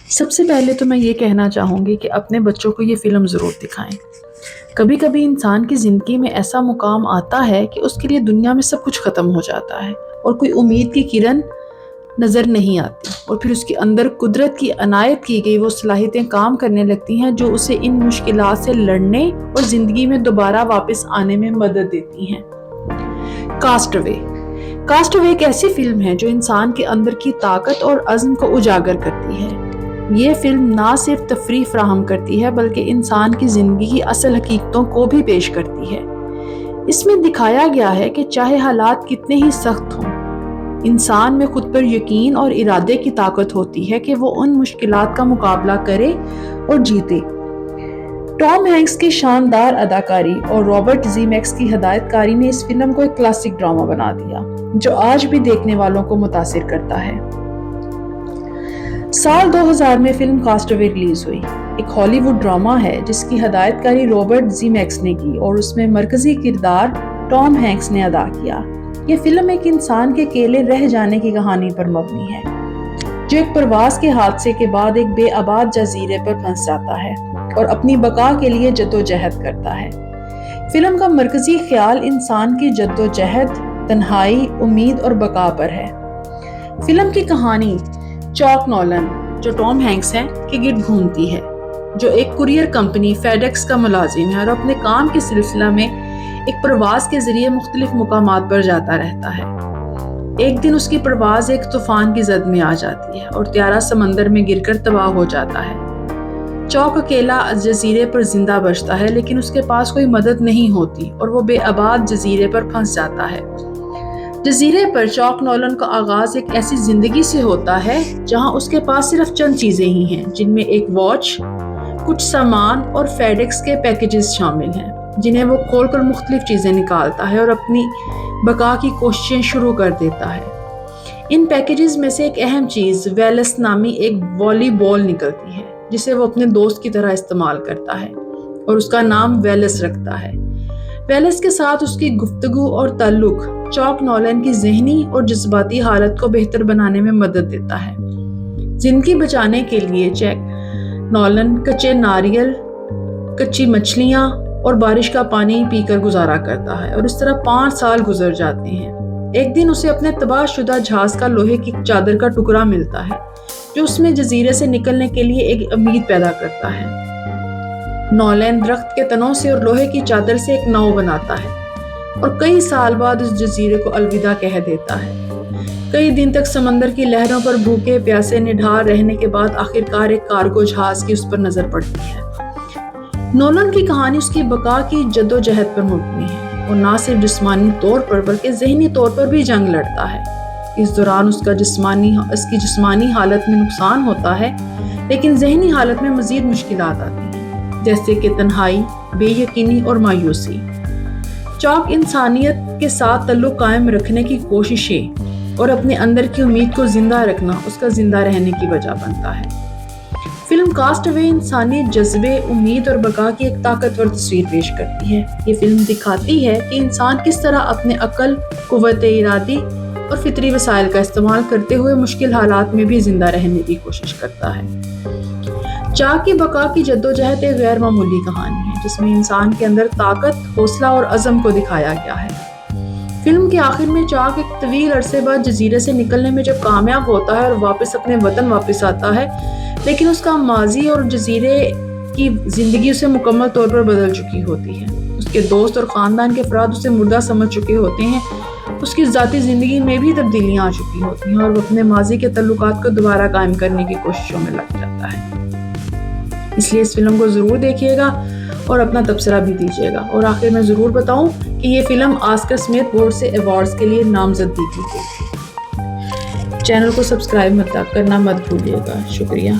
سب سے پہلے تو میں یہ کہنا چاہوں گی کہ اپنے بچوں کو یہ فلم ضرور دکھائیں۔ کبھی کبھی انسان کی زندگی میں ایسا مقام آتا ہے کہ اس کے لیے دنیا میں سب کچھ ختم ہو جاتا ہے اور کوئی امید کی کرن نظر نہیں آتی، اور پھر اس کے اندر قدرت کی عنایت کی گئی وہ صلاحیتیں کام کرنے لگتی ہیں جو اسے ان مشکلات سے لڑنے اور زندگی میں دوبارہ واپس آنے میں مدد دیتی ہیں۔ کاسٹ اوے ایک ایسی فلم ہے جو انسان کے اندر کی طاقت اور عزم کو اجاگر کرتی ہے۔ یہ فلم نہ صرف تفریح فراہم کرتی ہے بلکہ انسان کی زندگی کی اصل حقیقتوں کو بھی پیش کرتی ہے۔ اس میں دکھایا گیا ہے کہ چاہے حالات کتنے ہی سخت ہوں، انسان میں خود پر یقین اور ارادے کی طاقت ہوتی ہے کہ وہ ان مشکلات کا مقابلہ کرے اور جیتے۔ ٹام ہینکس کی شاندار اداکاری اور رابرٹ زیمیکس کی ہدایت کاری نے اس فلم کو ایک کلاسک ڈرامہ بنا دیا جو آج بھی دیکھنے والوں کو متاثر کرتا ہے۔ سال 2000 میں فلم کاسٹ اوے ریلیز ہوئی۔ ایک ہالی ووڈ ڈرامہ ہے جس کی ہدایت کاری رابرٹ زیمیکس نے کی اور اس میں مرکزی کردار ٹام ہینکس نے ادا کیا۔ یہ فلم ایک انسان کے اکیلے رہ جانے کی کہانی پر مبنی ہے جو ایک پرواز کے حادثے کے بعد ایک بے آباد جزیرے پر پھنس جاتا ہے اور اپنی بقا کے لیے جدوجہد کرتا ہے۔ فلم کا مرکزی خیال انسان کی جدوجہد، تنہائی، امید اور بقا پر ہے۔ فلم کی کہانی چاک نولن، جو ٹام ہینکس ہیں، کے گرد گھومتی ہے، جو ایک کوریئر کمپنی فیڈیکس کا ملازم ہے اور اپنے کام کے سلسلہ میں ایک پرواز کے ذریعے مختلف مقامات پر جاتا رہتا ہے۔ ایک دن اس کی پرواز ایک طوفان کی زد میں آ جاتی ہے اور طیارہ سمندر میں گر کر تباہ ہو جاتا ہے۔ چاک اکیلا جزیرے پر زندہ بچتا ہے لیکن اس کے پاس کوئی مدد نہیں ہوتی اور وہ بے آباد جزیرے پر پھنس جاتا ہے۔ جزیرے پر چاک نولن کا آغاز ایک ایسی زندگی سے ہوتا ہے جہاں اس کے پاس صرف چند چیزیں ہی ہیں، جن میں ایک واچ، کچھ سامان اور فیڈیکس کے پیکیجز شامل ہیں، جنہیں وہ کھول کر مختلف چیزیں نکالتا ہے اور اپنی بقا کی کوششیں شروع کر دیتا ہے۔ ان پیکیجز میں سے ایک اہم چیز ویلس نامی ایک والی بال نکلتی ہے جسے وہ اپنے دوست کی طرح استعمال کرتا ہے اور اس کا نام ویلس رکھتا ہے۔ ویلس کے ساتھ اس کی گفتگو اور تعلق چاک نولن کی ذہنی اور جذباتی حالت کو بہتر بنانے میں مدد دیتا ہے۔ زندگی بچانے کے لیے چیک نولن کچے ناریل، کچی مچھلیاں اور بارش کا پانی پی کر گزارا کرتا ہے اور اس طرح 5 سال گزر جاتے ہیں۔ ایک دن اسے اپنے تباہ شدہ جہاز کا لوہے کی چادر کا ٹکڑا ملتا ہے جو اس میں جزیرے سے نکلنے کے لیے ایک امید پیدا کرتا ہے۔ نولن درخت کے تنوں سے اور لوہے کی چادر سے ایک ناؤ بناتا ہے اور کئی سال بعد اس جزیرے کو الوداع کہہ دیتا ہے۔ کئی دن تک سمندر کی لہروں پر بھوکے پیاسے نڈھال رہنے کے بعد آخرکار ایک کارگو جہاز کی اس پر نظر پڑتی ہے۔ نولن کی کہانی اس کی بقا کی جدوجہد پر مبنی ہے۔ وہ نہ صرف جسمانی طور پر بلکہ ذہنی طور پر بھی جنگ لڑتا ہے۔ اس دوران اس کی جسمانی حالت میں نقصان ہوتا ہے لیکن ذہنی حالت میں مزید مشکلات آتی ہیں، جیسے کہ تنہائی، بے یقینی اور مایوسی۔ چاک انسانیت کے ساتھ تعلق قائم رکھنے کی کوششیں اور اپنے اندر کی امید کو زندہ رکھنا اس کا زندہ رہنے کی وجہ بنتا ہے۔ فلم کاسٹ اوے انسانی جذبے، امید اور بقا کی ایک طاقتور تصویر پیش کرتی ہے۔ یہ فلم دکھاتی ہے کہ انسان کس طرح اپنے عقل، قوت ارادی اور فطری وسائل کا استعمال کرتے ہوئے مشکل حالات میں بھی زندہ رہنے کی کوشش کرتا ہے۔ چاک کی بقا کی جدوجہد ایک غیر معمولی کہانی ہے جس میں انسان کے اندر طاقت، حوصلہ اور عزم کو دکھایا گیا ہے۔ فلم کے آخر میں چاک ایک طویل عرصے بعد جزیرے سے نکلنے میں جب کامیاب ہوتا ہے اور واپس اپنے وطن واپس آتا ہے، لیکن اس کا ماضی اور جزیرے کی زندگی اسے مکمل طور پر بدل چکی ہوتی ہے۔ اس کے دوست اور خاندان کے افراد اسے مردہ سمجھ چکے ہوتے ہیں، اس کی ذاتی زندگی میں بھی تبدیلیاں آ چکی ہوتی ہیں اور وہ اپنے ماضی کے تعلقات کو دوبارہ قائم کرنے کی کوششوں میں لگ جاتا ہے۔ اس لیے اس فلم کو ضرور دیکھیے گا اور اپنا تبصرہ بھی دیجیے گا۔ اور آخر میں ضرور بتاؤں کہ یہ فلم آسکر سمیت بہت سے ایوارڈز کے لیے نامزدگی کی گئی تھی۔ چینل کو سبسکرائب کرنا مت بھولیے گا۔ شکریہ۔